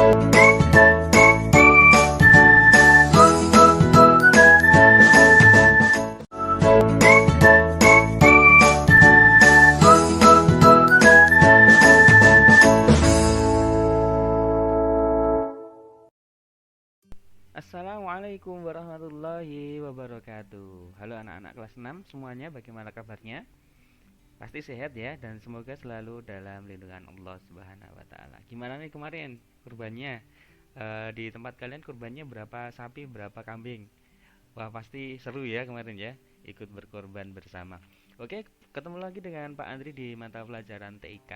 Assalamualaikum warahmatullahi wabarakatuh. Halo anak-anak kelas 6 semuanya, bagaimana kabarnya? Pasti sehat ya, dan semoga selalu dalam lindungan Allah Subhanahu wa taala. Gimana nih kemarin kurbannya? Di tempat kalian kurbannya berapa sapi, berapa kambing? Wah, pasti seru ya kemarin ya, ikut berkorban bersama. Oke, ketemu lagi dengan Pak Andri di mata pelajaran TIK,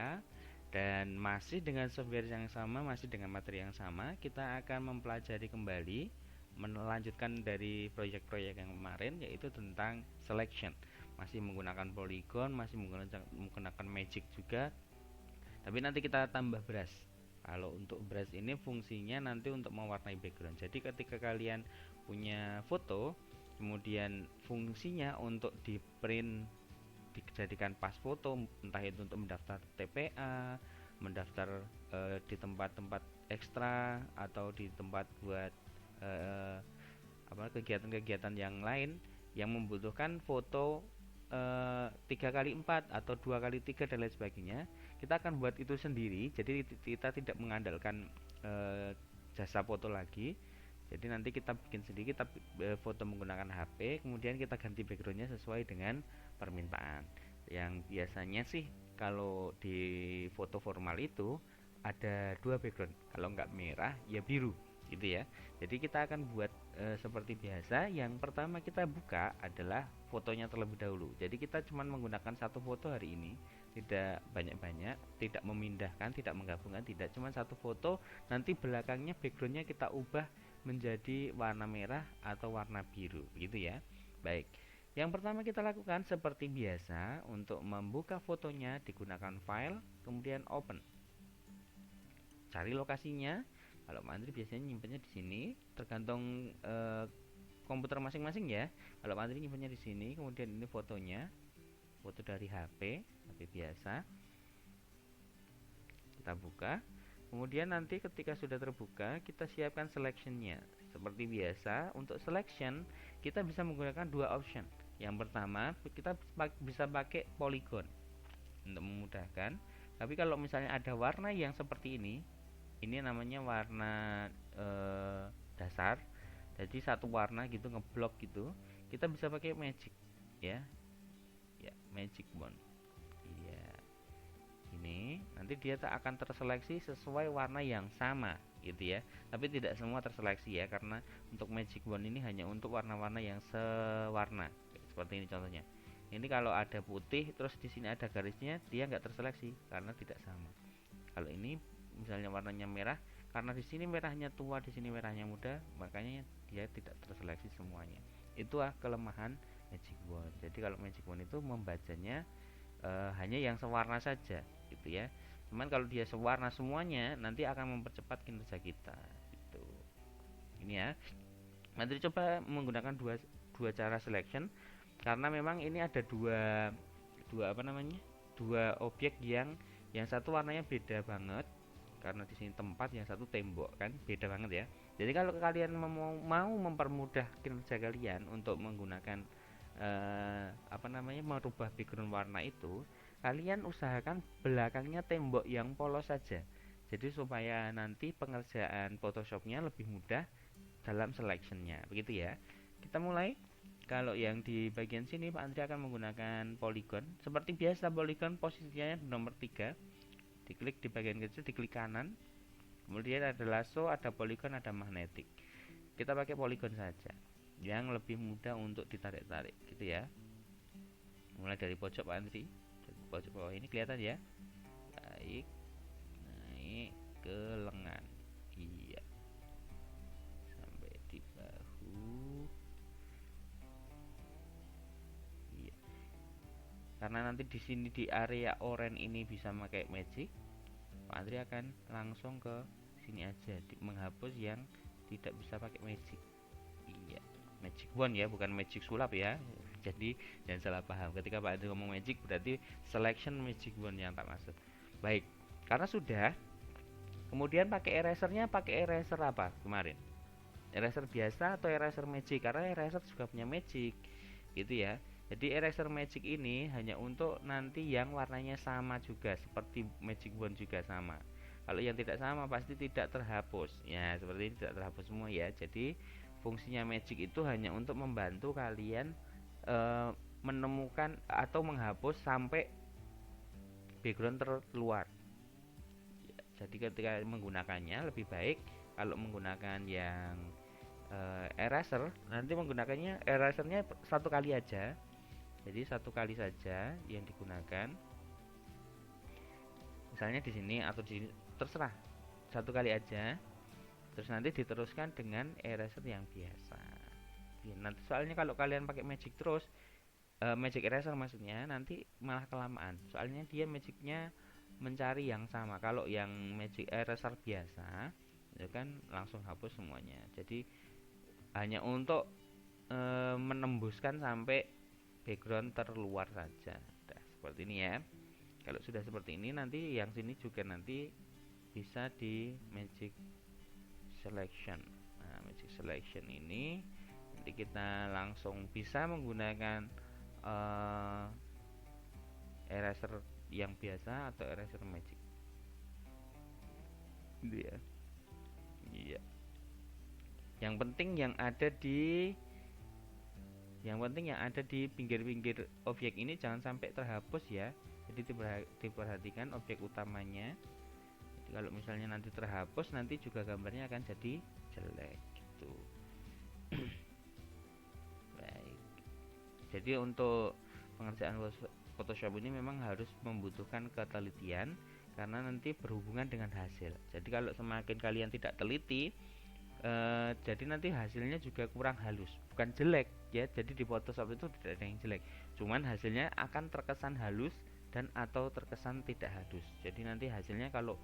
dan masih dengan software yang sama, masih dengan materi yang sama. Kita akan mempelajari kembali, melanjutkan dari proyek-proyek yang kemarin, yaitu tentang selection. Masih menggunakan polygon, masih menggunakan magic juga, tapi nanti kita tambah brush. Kalau untuk brush ini fungsinya nanti untuk mewarnai background. Jadi ketika kalian punya foto, kemudian fungsinya untuk di print, dijadikan pas foto, entah itu untuk mendaftar TPA, mendaftar di tempat-tempat ekstra, atau di tempat buat eh, kegiatan-kegiatan yang lain yang membutuhkan foto 3x4 atau 2x3 dan lain sebagainya. Kita akan buat itu sendiri, jadi kita tidak mengandalkan jasa foto lagi. Jadi nanti kita bikin sendiri, kita foto menggunakan HP, kemudian kita ganti backgroundnya sesuai dengan permintaan. Yang biasanya sih kalau di foto formal itu ada dua background, kalau nggak merah ya biru gitu ya. Jadi kita akan buat seperti biasa. Yang pertama kita buka adalah fotonya terlebih dahulu. Jadi kita cuma menggunakan satu foto hari ini, tidak banyak-banyak, tidak memindahkan, tidak menggabungkan, tidak, cuma satu foto. Nanti belakangnya backgroundnya kita ubah menjadi warna merah atau warna biru gitu ya. Baik, yang pertama kita lakukan seperti biasa, untuk membuka fotonya digunakan file, kemudian open. Cari lokasinya. Kalau Pak Andri biasanya nyimpennya di sini, tergantung komputer masing-masing ya. Kalau Pak Andri nyimpennya di sini, kemudian ini fotonya, foto dari HP biasa. Kita buka. Kemudian nanti ketika sudah terbuka, kita siapkan selectionnya. Seperti biasa, untuk selection kita bisa menggunakan dua option. Yang pertama, kita bisa pakai polygon untuk memudahkan. Tapi kalau misalnya ada warna yang seperti ini namanya warna dasar, jadi satu warna gitu, ngeblok gitu, kita bisa pakai magic ya, magic wand. Iya, ini nanti dia akan terseleksi sesuai warna yang sama gitu ya, tapi tidak semua terseleksi ya, karena untuk magic wand ini hanya untuk warna-warna yang sewarna. Seperti ini contohnya. Ini kalau ada putih terus di sini ada garisnya, dia nggak terseleksi karena tidak sama. Kalau ini misalnya warnanya merah, karena di sini merahnya tua, di sini merahnya muda, makanya dia tidak terseleksi semuanya. Itu kelemahan magic wand. Jadi kalau magic wand itu membacanya hanya yang sewarna saja gitu ya. Cuman kalau dia sewarna semuanya, nanti akan mempercepat kinerja kita gitu. Ini ya. Nanti coba menggunakan dua cara selection, karena memang ini ada dua objek yang satu warnanya beda banget, karena di sini tempat, yang satu tembok, kan beda banget ya. Jadi kalau kalian mau mempermudah kinerja kalian untuk menggunakan merubah background warna itu, kalian usahakan belakangnya tembok yang polos saja. Jadi supaya nanti pengerjaan Photoshopnya lebih mudah dalam selectionnya, begitu ya. Kita mulai. Kalau yang di bagian sini Pak Andri akan menggunakan polygon. Seperti biasa, polygon posisinya nomor 3. Diklik di bagian kecil, diklik kanan. Kemudian ada lasso, ada polygon, ada magnetic. Kita pakai polygon saja, yang lebih mudah untuk ditarik-tarik gitu ya. Mulai dari pojok Pak Andri, pojok bawah ini kelihatan ya. Baik, naik ke lengan. Iya, sampai di bahu. Iya. Karena nanti di sini di area oranye ini bisa pakai magic, Pak Andri akan langsung ke sini aja, menghapus yang tidak bisa pakai magic. Iya, magic wand ya, bukan magic sulap ya. Jadi jangan salah paham, ketika Pak Andri ngomong magic berarti selection magic wand yang tak masuk. Baik, karena sudah, Kemudian pakai erasernya, pakai eraser apa kemarin? Eraser biasa atau eraser magic? Karena eraser juga punya magic gitu ya. Jadi eraser magic ini hanya untuk nanti yang warnanya sama juga, seperti magic wand juga sama. Kalau yang tidak sama pasti tidak terhapus. Ya, seperti ini tidak terhapus semua ya. Jadi fungsinya magic itu hanya untuk membantu kalian menemukan atau menghapus sampai background terluar. Jadi ketika menggunakannya lebih baik kalau menggunakan yang eraser, nanti menggunakannya erasernya satu kali aja. Jadi satu kali saja yang digunakan. Misalnya di sini atau di sini terserah. Satu kali aja. Terus nanti diteruskan dengan eraser yang biasa. Ya, nanti soalnya kalau kalian pakai magic terus, magic eraser maksudnya, nanti malah kelamaan. Soalnya dia magicnya mencari yang sama. Kalau yang magic eraser biasa itu kan langsung hapus semuanya. Jadi hanya untuk menembuskan sampai background terluar saja. Nah, seperti ini ya. Kalau sudah seperti ini nanti yang sini juga nanti bisa di magic selection. Nah, magic selection ini nanti kita langsung bisa menggunakan eraser yang biasa atau eraser magic. Gitu ya. Iya. Yang penting yang ada di pinggir-pinggir objek ini jangan sampai terhapus ya. Jadi diperhatikan objek utamanya. Jadi kalau misalnya nanti terhapus, nanti juga gambarnya akan jadi jelek gitu. Baik. Jadi untuk pengerjaan Photoshop ini memang harus membutuhkan ketelitian karena nanti berhubungan dengan hasil. Jadi kalau semakin kalian tidak teliti, jadi nanti hasilnya juga kurang halus, bukan jelek ya. Jadi di Photoshop itu tidak ada yang jelek, cuman hasilnya akan terkesan halus dan atau terkesan tidak halus. Jadi nanti hasilnya kalau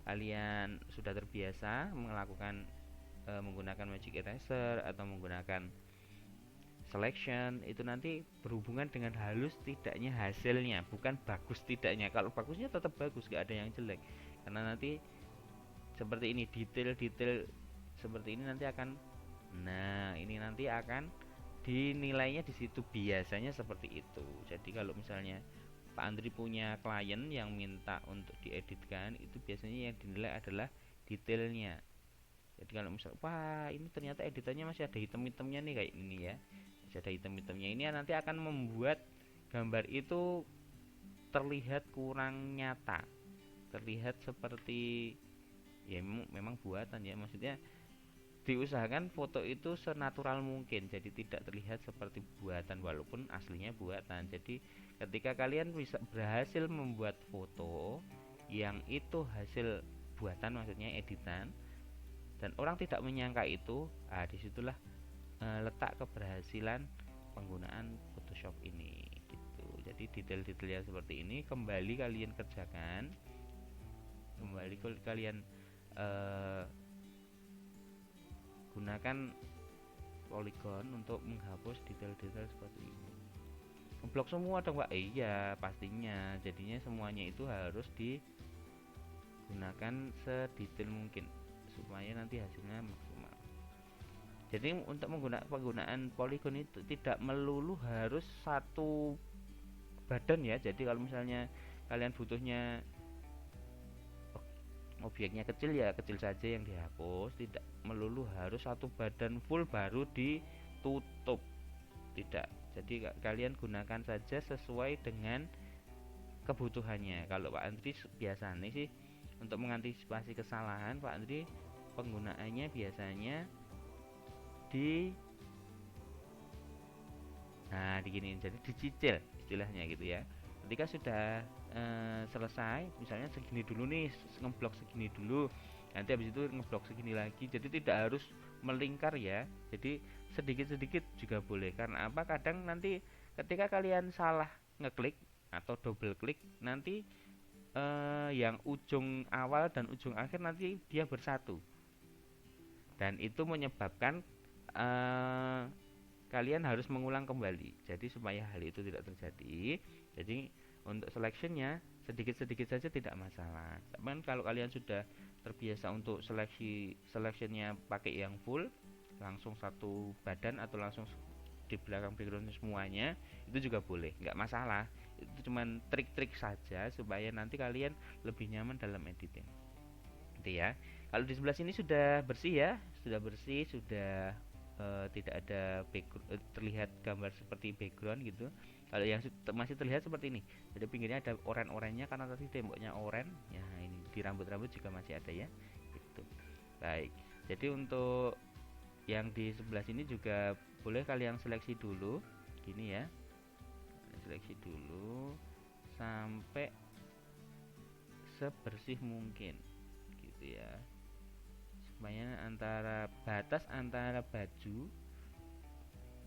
kalian sudah terbiasa melakukan menggunakan magic eraser atau menggunakan selection, itu nanti berhubungan dengan halus tidaknya hasilnya, bukan bagus tidaknya. Kalau bagusnya tetap bagus, gak ada yang jelek, karena nanti seperti ini detail-detail seperti ini nanti akan, nah ini nanti akan dinilainya di situ biasanya seperti itu. Jadi kalau misalnya Pak Andri punya klien yang minta untuk dieditkan, itu biasanya yang dinilai adalah detailnya. Jadi kalau misal, wah ini ternyata editannya masih ada hitam-hitamnya nih kayak ini ya, masih ada hitam-hitamnya, ini nanti akan membuat gambar itu terlihat kurang nyata, terlihat seperti ya memang buatan ya, maksudnya diusahakan foto itu senatural mungkin, jadi tidak terlihat seperti buatan walaupun aslinya buatan. Jadi ketika kalian bisa berhasil membuat foto yang itu hasil buatan, maksudnya editan, dan orang tidak menyangka itu, disitulah letak keberhasilan penggunaan Photoshop ini gitu. Jadi detail-detail seperti ini kembali kalian kerjakan, kembali kalian gunakan polygon untuk menghapus detail-detail seperti ini. Ngeblok semua dong Pak? Iya pastinya, jadinya semuanya itu harus digunakan sedetail mungkin supaya nanti hasilnya maksimal. Jadi untuk penggunaan polygon itu tidak melulu harus satu badan ya. Jadi kalau misalnya kalian butuhnya objeknya kecil, ya kecil saja yang dihapus, tidak melulu harus satu badan full baru ditutup, tidak. Jadi kalian gunakan saja sesuai dengan kebutuhannya. Kalau Pak Andri biasanya sih untuk mengantisipasi kesalahan, Pak Andri penggunaannya biasanya diginiin, jadi dicicil istilahnya gitu ya. Ketika sudah selesai, misalnya segini dulu nih, ngeblok segini dulu, nanti habis itu ngeblok segini lagi, jadi tidak harus melingkar ya. Jadi sedikit-sedikit juga boleh. Karena apa, kadang nanti ketika kalian salah ngeklik atau double klik, nanti yang ujung awal dan ujung akhir nanti dia bersatu, dan itu menyebabkan kalian harus mengulang kembali. Jadi supaya hal itu tidak terjadi, jadi untuk selectionnya sedikit-sedikit saja tidak masalah. Tapi kalau kalian sudah terbiasa untuk selectionnya pakai yang full, langsung satu badan atau langsung di belakang background semuanya, itu juga boleh, nggak masalah. Itu cuman trik-trik saja supaya nanti kalian lebih nyaman dalam editing, gitu ya. Kalau di sebelah sini sudah bersih ya, sudah bersih, sudah tidak ada terlihat gambar seperti background gitu. Kalau yang masih terlihat seperti ini, jadi pinggirnya ada oren-orennya karena tadi temboknya oren ya. Ini di rambut-rambut juga masih ada ya, gitu. Baik, jadi untuk yang di sebelah sini juga boleh kalian seleksi dulu gini ya, seleksi dulu sampai sebersih mungkin gitu ya, supaya batas antara baju,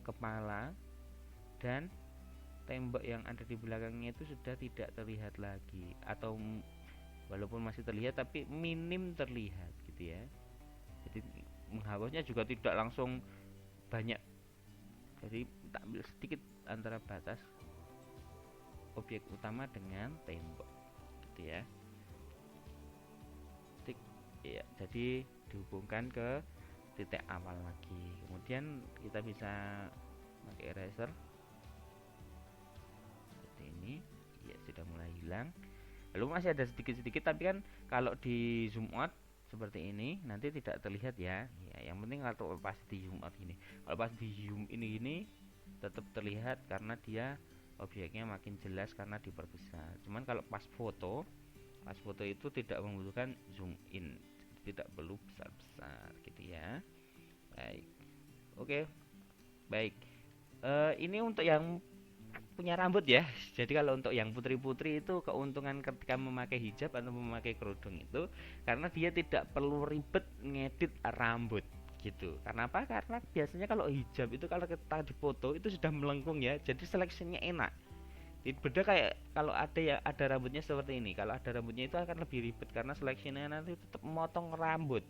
kepala, dan tembok yang ada di belakangnya itu sudah tidak terlihat lagi, atau walaupun masih terlihat tapi minim terlihat gitu ya. Jadi menghapusnya juga tidak langsung banyak, jadi tak ambil sedikit antara batas objek utama dengan tembok gitu ya. Tik ya, jadi dihubungkan ke titik awal lagi. Kemudian kita bisa pakai eraser seperti ini ya, sudah mulai hilang. Lalu masih ada sedikit-sedikit, tapi kan kalau di zoom out seperti ini nanti tidak terlihat ya. Ya, yang penting kalau pas di zoom out ini, kalau pas di zoom ini tetap terlihat karena dia objeknya makin jelas karena diperbesar. Cuman kalau pas foto itu tidak membutuhkan zoom in, tidak perlu besar-besar gitu ya. Baik, oke, baik. Ini untuk yang punya rambut ya. Jadi kalau untuk yang putri-putri itu keuntungan ketika memakai hijab atau memakai kerudung itu karena dia tidak perlu ribet ngedit rambut gitu. Karena apa? Karena biasanya kalau hijab itu kalau kita dipoto itu sudah melengkung ya. Jadi seleksinya enak. Beda kayak kalau ada rambutnya seperti ini. Kalau ada rambutnya itu akan lebih ribet karena seleksinya nanti tetap memotong rambut.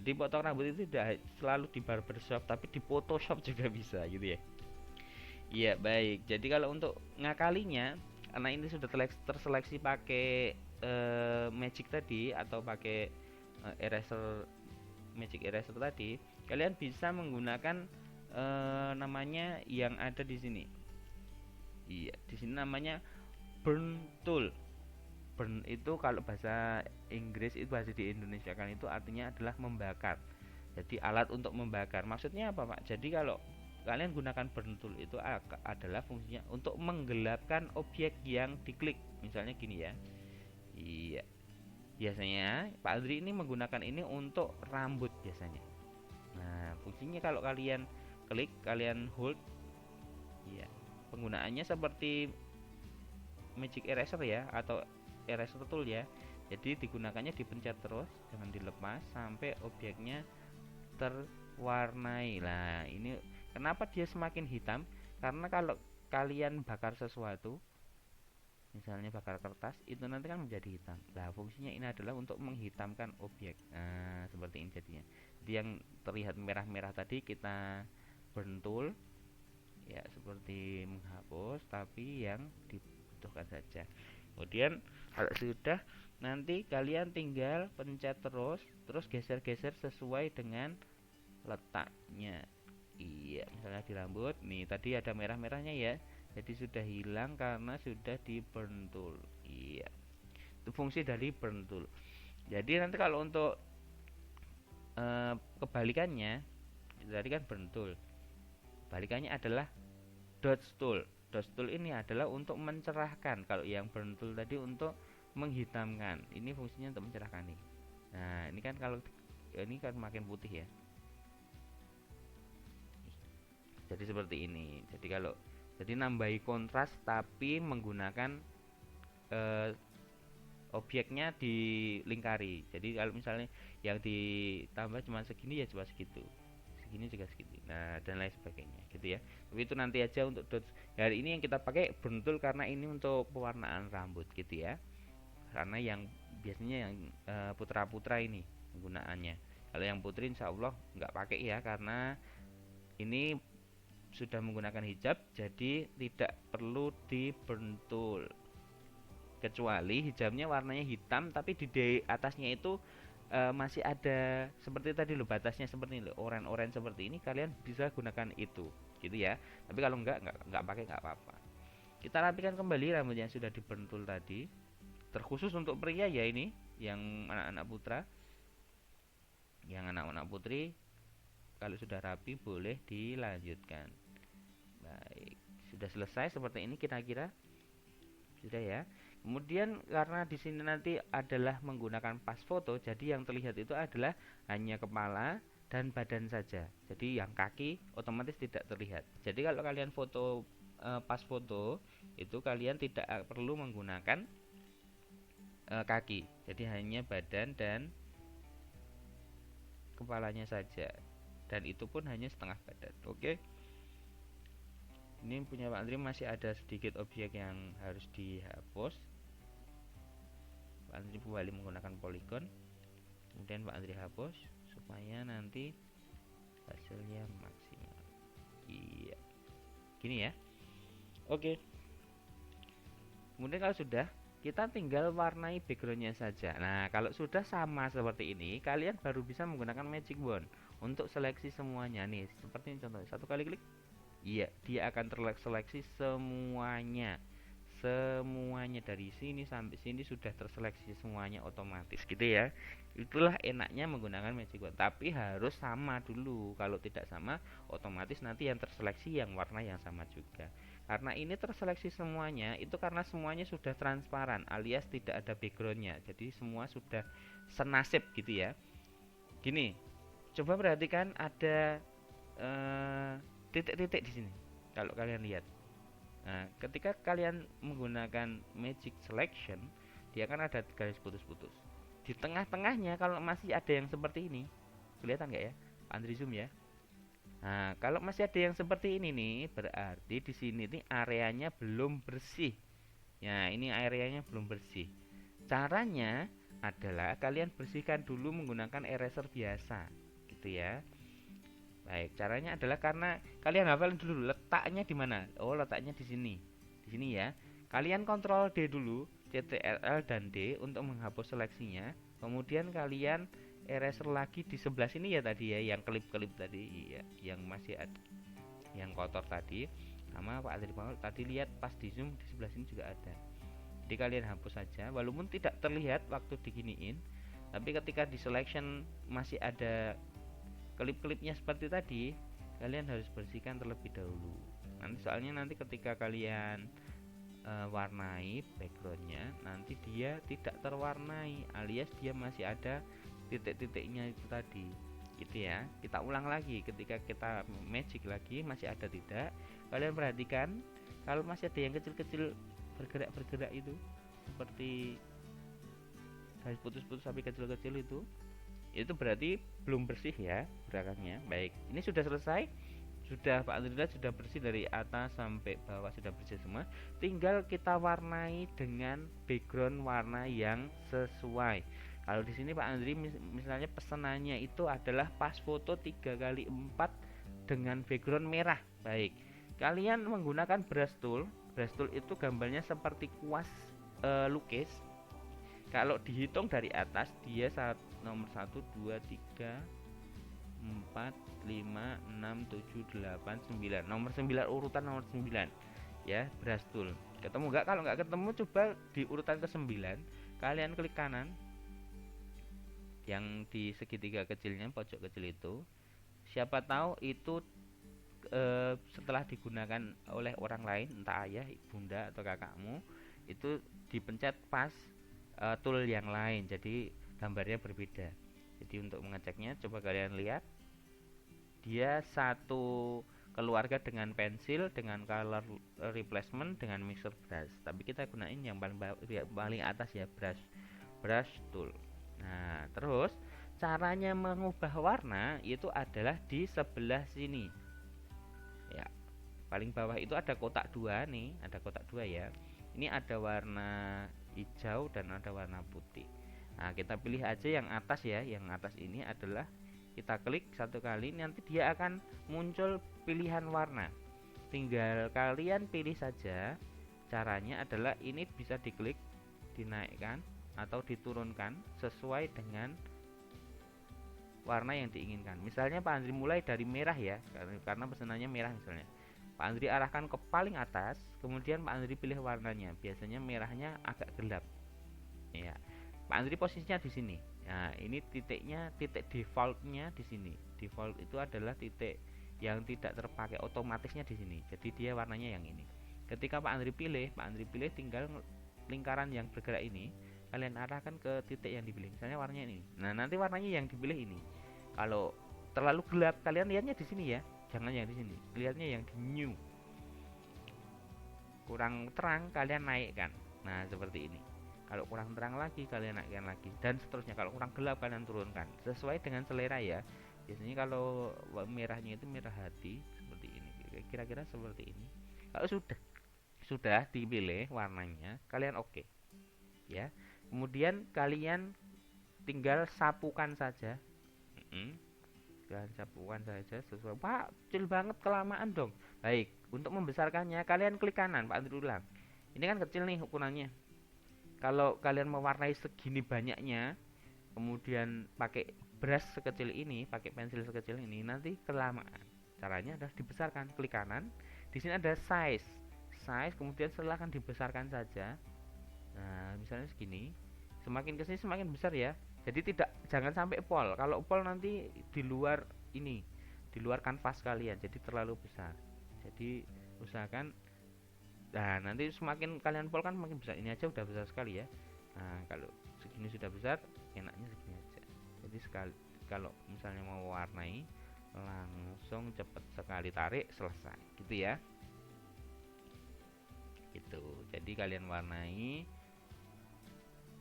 Jadi potong rambut itu tidak selalu di barbershop tapi di Photoshop juga bisa gitu ya. Iya, baik. Jadi kalau untuk ngakalinya, karena ini sudah terseleksi pakai magic tadi atau pakai eraser, magic eraser tadi, kalian bisa menggunakan namanya yang ada di sini. Iya, di sini namanya burn tool. Burn itu kalau bahasa Inggris, itu bahasa di Indonesia kan itu artinya adalah membakar. Jadi alat untuk membakar. Maksudnya apa, Pak? Jadi kalau kalian gunakan burn tool itu adalah fungsinya untuk menggelapkan objek yang diklik. Misalnya gini ya. Iya. Biasanya Pak Adri ini menggunakan ini untuk rambut biasanya. Nah, fungsinya kalau kalian klik, kalian hold, iya. Penggunaannya seperti magic eraser ya atau eraser tool ya. Jadi digunakannya dipencet terus, jangan dilepas sampai objeknya terwarnai. Nah, ini kenapa dia semakin hitam? Karena kalau kalian bakar sesuatu, misalnya bakar kertas, itu nanti kan menjadi hitam. Nah, fungsinya ini adalah untuk menghitamkan objek. Nah, seperti ini jadinya. Jadi yang terlihat merah-merah tadi kita burn tool, ya seperti menghapus, tapi yang dibutuhkan saja. Kemudian kalau sudah, nanti kalian tinggal pencet terus geser-geser sesuai dengan letaknya. Iya, misalnya di rambut nih tadi ada merah-merahnya ya, jadi sudah hilang karena sudah di burn tool. Iya, itu fungsi dari burn tool. Jadi nanti kalau untuk kebalikannya, tadi kan burn tool, balikannya adalah dodge tool. Dodge tool ini adalah untuk mencerahkan, kalau yang burn tool tadi untuk menghitamkan. Ini fungsinya untuk mencerahkan nih. Nah, ini kan kalau ini kan makin putih ya. Jadi seperti ini. Jadi nambahi kontras tapi menggunakan objeknya dilingkari. Jadi kalau misalnya yang ditambah cuma segini ya cuma segitu, segini juga segitu, nah dan lain sebagainya gitu ya. Tapi itu nanti aja untuk dots. Hari ini yang kita pakai burn tool karena ini untuk pewarnaan rambut gitu ya. Karena yang biasanya yang putra-putra ini penggunaannya. Kalau yang putri insya Allah nggak pakai ya, karena ini sudah menggunakan hijab, jadi tidak perlu di burn tool. Kecuali hijabnya warnanya hitam tapi di atasnya itu masih ada seperti tadi loh, batasnya seperti ini loh, oren-oren seperti ini, kalian bisa gunakan itu gitu ya. Tapi kalau enggak pakai nggak apa-apa. Kita rapikan kembali rambut yang sudah dibentul tadi, terkhusus untuk pria ya ini, yang anak-anak putra. Yang anak-anak putri kalau sudah rapi boleh dilanjutkan. Baik, sudah selesai seperti ini kira-kira. Sudah ya. Kemudian karena di sini nanti adalah menggunakan pas foto, jadi yang terlihat itu adalah hanya kepala dan badan saja. Jadi yang kaki otomatis tidak terlihat. Jadi kalau kalian foto pas foto itu kalian tidak perlu menggunakan kaki. Jadi hanya badan dan kepalanya saja. Dan itu pun hanya setengah badan. Oke. Ini punya Pak Andri masih ada sedikit objek yang harus dihapus. Pak Andri kembali menggunakan polygon, kemudian Pak Andri hapus supaya nanti hasilnya maksimal. Iya, gini ya. Oke. Kemudian kalau sudah, kita tinggal warnai backgroundnya saja. Nah, kalau sudah sama seperti ini, kalian baru bisa menggunakan magic wand untuk seleksi semuanya nih. Seperti ini contohnya, satu kali klik, iya, dia akan terseleksi semuanya. Semuanya dari sini sampai sini sudah terseleksi semuanya otomatis gitu ya. Itulah enaknya menggunakan magic wand. Tapi harus sama dulu. Kalau tidak sama, otomatis nanti yang terseleksi yang warna yang sama juga. Karena ini terseleksi semuanya, itu karena semuanya sudah transparan alias tidak ada backgroundnya. Jadi semua sudah senasib gitu ya. Gini, coba perhatikan ada titik-titik di sini. Kalau kalian lihat. Nah, ketika kalian menggunakan magic selection, dia kan ada garis putus-putus. Di tengah-tengahnya kalau masih ada yang seperti ini, kelihatan nggak ya? Andri zoom ya. Nah, kalau masih ada yang seperti ini nih, berarti di sini nih areanya belum bersih. Ya, ini areanya belum bersih. Caranya adalah kalian bersihkan dulu menggunakan eraser biasa, gitu ya. Baik, caranya adalah karena kalian hafal dulu letaknya di mana. Oh, letaknya di sini. Di sini ya. Kalian kontrol D dulu, CTRL dan D untuk menghapus seleksinya. Kemudian kalian eraser lagi di sebelah sini ya tadi ya, yang kelip-kelip tadi ya, yang masih ada yang kotor tadi. Sama Pak Adri tadi lihat pas di zoom di sebelah sini juga ada. Jadi kalian hapus saja walaupun tidak terlihat waktu diginiin. Tapi ketika di selection masih ada klip-klipnya seperti tadi, kalian harus bersihkan terlebih dahulu. Soalnya nanti ketika kalian warnai backgroundnya, nanti dia tidak terwarnai alias dia masih ada titik-titiknya itu tadi, gitu ya. Kita ulang lagi, ketika kita magic lagi masih ada tidak, kalian perhatikan kalau masih ada yang kecil-kecil bergerak-bergerak itu seperti garis putus-putus sampai kecil-kecil itu berarti belum bersih ya belakangnya. Baik, ini sudah selesai, sudah Pak Andri sudah bersih dari atas sampai bawah, sudah bersih semua. Tinggal kita warnai dengan background warna yang sesuai. Kalau di sini Pak Andri misalnya pesanannya itu adalah pas foto 3x4 dengan background merah. Baik, kalian menggunakan brush tool. Brush tool itu gambarnya seperti kuas lukis. Kalau dihitung dari atas dia nomor 1, 2, 3, 4, 5, 6, 7, 8, 9. Nomor 9, urutan nomor 9 ya, brush tool. Ketemu nggak? Kalau nggak ketemu coba di urutan ke-9 kalian klik kanan yang di segitiga kecilnya, pojok kecil itu. Siapa tahu itu setelah digunakan oleh orang lain, entah ayah, bunda atau kakakmu, itu dipencet pas tool yang lain, jadi gambarnya berbeda. Jadi untuk mengeceknya coba kalian lihat, dia satu keluarga dengan pensil, dengan color replacement, dengan mixer brush. Tapi kita gunain yang paling atas ya, brush tool. Nah, terus caranya mengubah warna itu adalah di sebelah sini. Ya, paling bawah itu ada kotak dua nih, ada kotak dua ya. Ini ada warna hijau dan ada warna putih. Nah, kita pilih aja yang atas ya. Yang atas ini adalah kita klik satu kali, nanti dia akan muncul pilihan warna. Tinggal kalian pilih saja. Caranya adalah ini bisa diklik, dinaikkan atau diturunkan sesuai dengan warna yang diinginkan. Misalnya Pak Andri mulai dari merah ya, karena pesanannya merah misalnya. Pak Andri arahkan ke paling atas, kemudian Pak Andri pilih warnanya. Biasanya merahnya agak gelap. Ya. Pak Andri posisinya di sini. Nah, ini titiknya, titik defaultnya di sini. Default itu adalah titik yang tidak terpakai, otomatisnya di sini. Jadi dia warnanya yang ini. Ketika Pak Andri pilih tinggal lingkaran yang bergerak ini, kalian arahkan ke titik yang dipilih. Misalnya warnanya ini. Nah, nanti warnanya yang dipilih ini. Kalau terlalu gelap, kalian lihatnya di sini ya. Jangan yang di sini. Lihatnya yang di new. Kurang terang, kalian naikkan. Nah, seperti ini. Kalau kurang terang lagi, kalian naikkan lagi, dan seterusnya. Kalau kurang gelap, kalian turunkan sesuai dengan selera ya. Biasanya kalau merahnya itu merah hati seperti ini, kira-kira seperti ini. Kalau sudah dipilih warnanya, kalian oke ya. Kemudian kalian tinggal sapukan saja. Kalian sapukan saja sesuai. Pak, kecil banget, kelamaan dong. Baik, untuk membesarkannya kalian klik kanan. Pak Andri ulang. Ini kan kecil nih ukurannya. Kalau kalian mewarnai segini banyaknya, kemudian pakai brush sekecil ini, pakai pensil sekecil ini, nanti kelamaan. Caranya adalah dibesarkan, klik kanan. Di sini ada size, kemudian silahkan dibesarkan saja. Nah, misalnya segini. Semakin kesini semakin besar ya. Jadi jangan sampai pol. Kalau pol nanti di luar ini, di luar kanvas kalian, jadi terlalu besar. Jadi usahakan. Nah, nanti semakin kalian pol kan makin besar. Ini aja udah besar sekali ya. Nah, kalau segini sudah besar, enaknya segini aja. Jadi kalau misalnya mau warnai, langsung cepet sekali tarik, selesai gitu ya. Gitu. Jadi kalian warnai.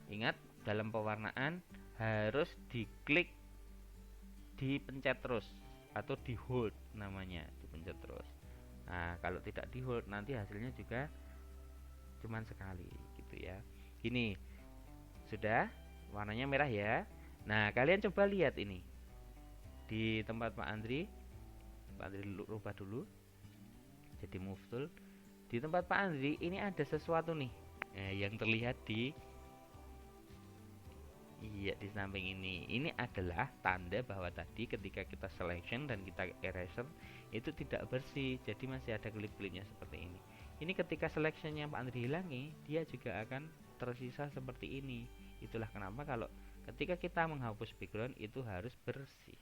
Ingat, dalam pewarnaan harus diklik, dipencet terus, atau di hold namanya, dipencet terus. Nah, kalau tidak di hold nanti hasilnya juga cuman sekali gitu ya. Gini, sudah warnanya merah ya. Nah, kalian coba lihat ini di tempat Pak Andri. Pak Andri rubah dulu jadi move tool. Di tempat Pak Andri ini ada sesuatu nih yang terlihat di samping ini. Ini adalah tanda bahwa tadi ketika kita selection dan kita eraser itu tidak bersih, jadi masih ada klip-klipnya seperti ini. Ini ketika selectionnya Pak Andri hilangi, dia juga akan tersisa seperti ini. Itulah kenapa kalau ketika kita menghapus background itu harus bersih.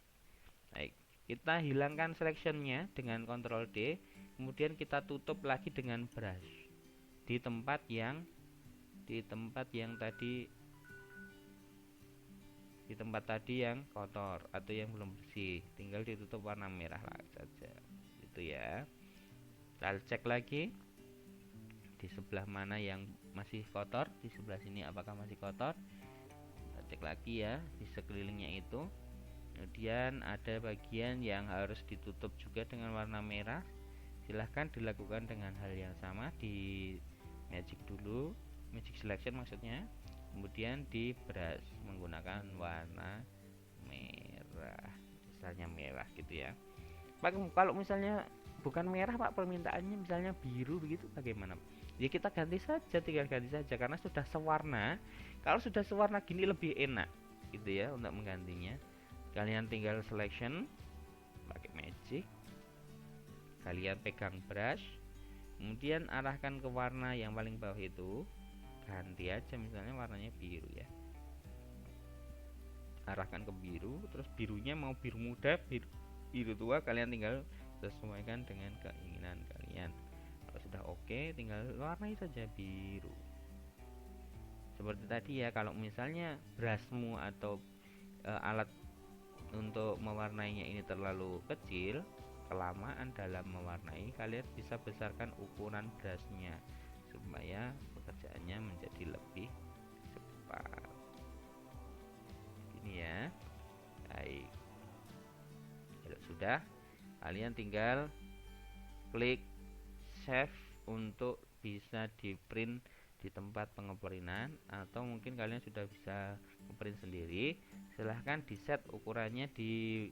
Baik, kita hilangkan selectionnya dengan Ctrl D, kemudian kita tutup lagi dengan brush di tempat yang tadi yang kotor atau yang belum bersih, tinggal ditutup warna merah saja gitu ya. Kita cek lagi di sebelah mana yang masih kotor, di sebelah sini apakah masih kotor. Kita cek lagi ya di sekelilingnya itu. Kemudian ada bagian yang harus ditutup juga dengan warna merah. Silahkan dilakukan dengan hal yang sama di magic dulu, magic selection maksudnya. Kemudian di brush menggunakan warna merah, misalnya merah gitu ya. Pak, kalau misalnya bukan merah Pak, permintaannya misalnya biru begitu, bagaimana? Ya kita ganti saja, tinggal ganti saja karena sudah sewarna. Kalau sudah sewarna gini lebih enak gitu ya untuk menggantinya. Kalian tinggal selection pakai magic, kalian pegang brush, kemudian arahkan ke warna yang paling bawah itu, ganti aja misalnya warnanya biru ya, arahkan ke biru, terus birunya mau biru muda, biru tua, kalian tinggal sesuaikan dengan keinginan kalian. Kalau sudah oke, tinggal warnai saja biru seperti tadi ya. Kalau misalnya brushmu atau alat untuk mewarnainya ini terlalu kecil, kelamaan dalam mewarnai, kalian bisa besarkan ukuran brushnya supaya pekerjaannya menjadi lebih cepat. Ini ya. Baik. Kalau sudah, kalian tinggal klik save untuk bisa di print di tempat pengeprintan, atau mungkin kalian sudah bisa ngeprint sendiri. Silahkan di set ukurannya, di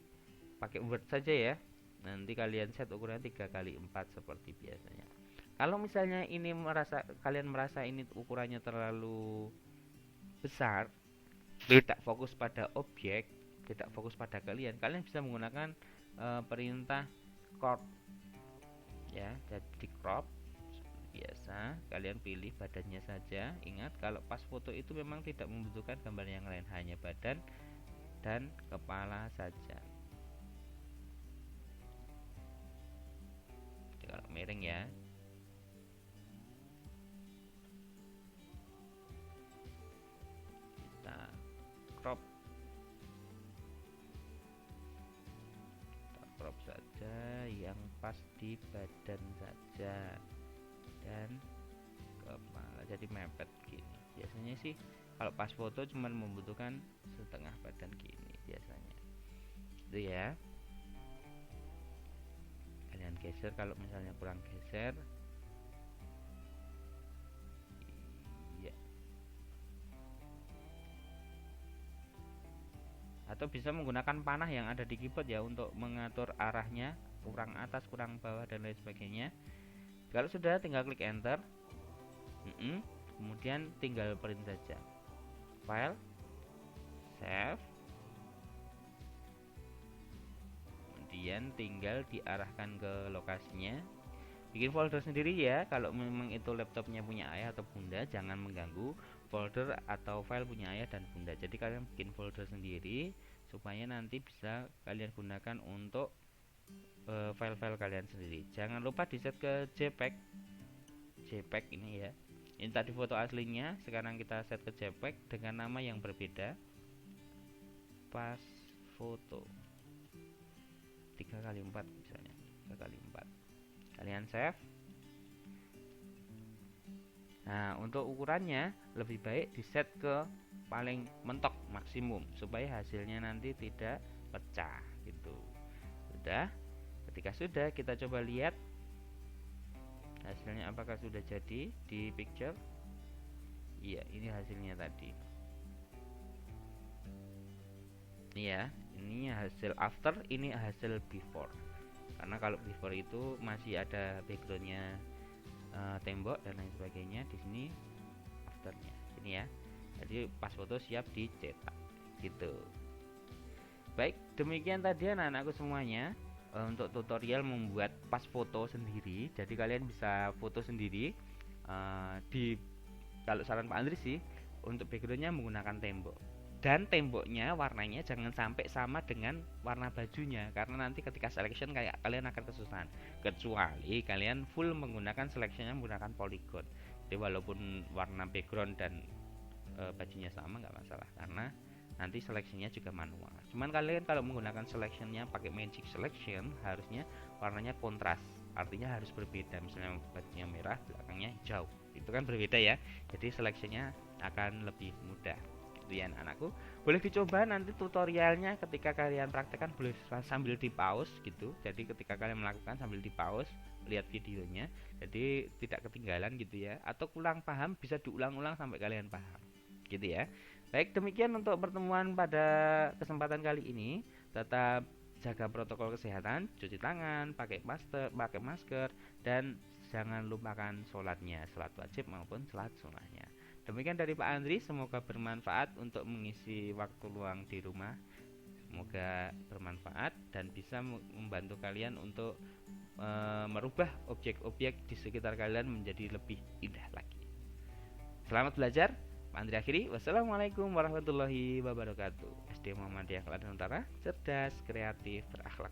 pakai Word saja ya. Nanti kalian set ukurannya 3x4 seperti biasanya. Kalau misalnya ini kalian merasa ini ukurannya terlalu besar, tidak fokus pada objek, tidak fokus pada kalian, kalian bisa menggunakan perintah crop ya. Jadi crop biasa kalian pilih badannya saja. Ingat kalau pas foto itu memang tidak membutuhkan gambar yang lain, hanya badan dan kepala saja. Jadi kalau miring ya, kita crop, kita crop saja yang pas di badan saja dan kepala, jadi mepet gini. Biasanya sih kalau pas foto cuman membutuhkan setengah badan gini biasanya itu ya. Kalian geser kalau misalnya kurang geser. Iya. Atau bisa menggunakan panah yang ada di keyboard ya untuk mengatur arahnya, kurang atas kurang bawah dan lain sebagainya. Kalau sudah tinggal klik enter. Kemudian tinggal print saja, file, save, kemudian tinggal diarahkan ke lokasinya. Bikin folder sendiri ya, kalau memang itu laptopnya punya ayah atau bunda, jangan mengganggu folder atau file punya ayah dan bunda. Jadi kalian bikin folder sendiri supaya nanti bisa kalian gunakan untuk file-file kalian sendiri. Jangan lupa di set ke JPEG. JPEG ini ya, ini tadi foto aslinya, sekarang kita set ke JPEG dengan nama yang berbeda, pas foto 3x4 misalnya, 3x4. Kalian save. Nah, untuk ukurannya lebih baik di set ke paling mentok maksimum supaya hasilnya nanti tidak pecah gitu. Sudah. Ketika sudah, kita coba lihat hasilnya apakah sudah jadi di picture. Iya, ini hasilnya tadi. Iya, ini hasil after, ini hasil before. Karena kalau before itu masih ada backgroundnya tembok dan lain sebagainya. Di sini afternya ini ya. Jadi pas foto siap dicetak gitu. Baik, demikian tadi anak-anakku semuanya untuk tutorial membuat pas foto sendiri. Jadi kalian bisa foto sendiri. Kalau saran Pak Andri sih untuk backgroundnya menggunakan tembok, dan temboknya warnanya jangan sampai sama dengan warna bajunya, karena nanti ketika selection kayak kalian akan kesusahan, kecuali kalian full menggunakan selectionnya menggunakan polygon. Jadi walaupun warna background dan bajunya sama nggak masalah, karena nanti seleksinya juga manual. Cuman kalian kalau menggunakan selectionnya pakai magic selection, harusnya warnanya kontras, artinya harus berbeda. Misalnya bajunya merah, belakangnya hijau, itu kan berbeda ya. Jadi seleksinya akan lebih mudah. Itu ya anakku. Boleh dicoba nanti tutorialnya ketika kalian praktekkan, boleh sambil di pause gitu. Jadi ketika kalian melakukan sambil di pause, lihat videonya, jadi tidak ketinggalan gitu ya. Atau kurang paham bisa diulang-ulang sampai kalian paham gitu ya. Baik, demikian untuk pertemuan pada kesempatan kali ini. Tetap jaga protokol kesehatan, cuci tangan, pakai masker, dan jangan lupakan sholatnya, sholat wajib maupun sholat sunnahnya. Demikian dari Pak Andri, semoga bermanfaat untuk mengisi waktu luang di rumah. Semoga bermanfaat dan bisa membantu kalian untuk merubah objek-objek di sekitar kalian menjadi lebih indah lagi. Selamat belajar. Pak Andri akhiri, wassalamualaikum warahmatullahi wabarakatuh. SD Muhammadiyah Kelantan Utara, cerdas, kreatif, berakhlak.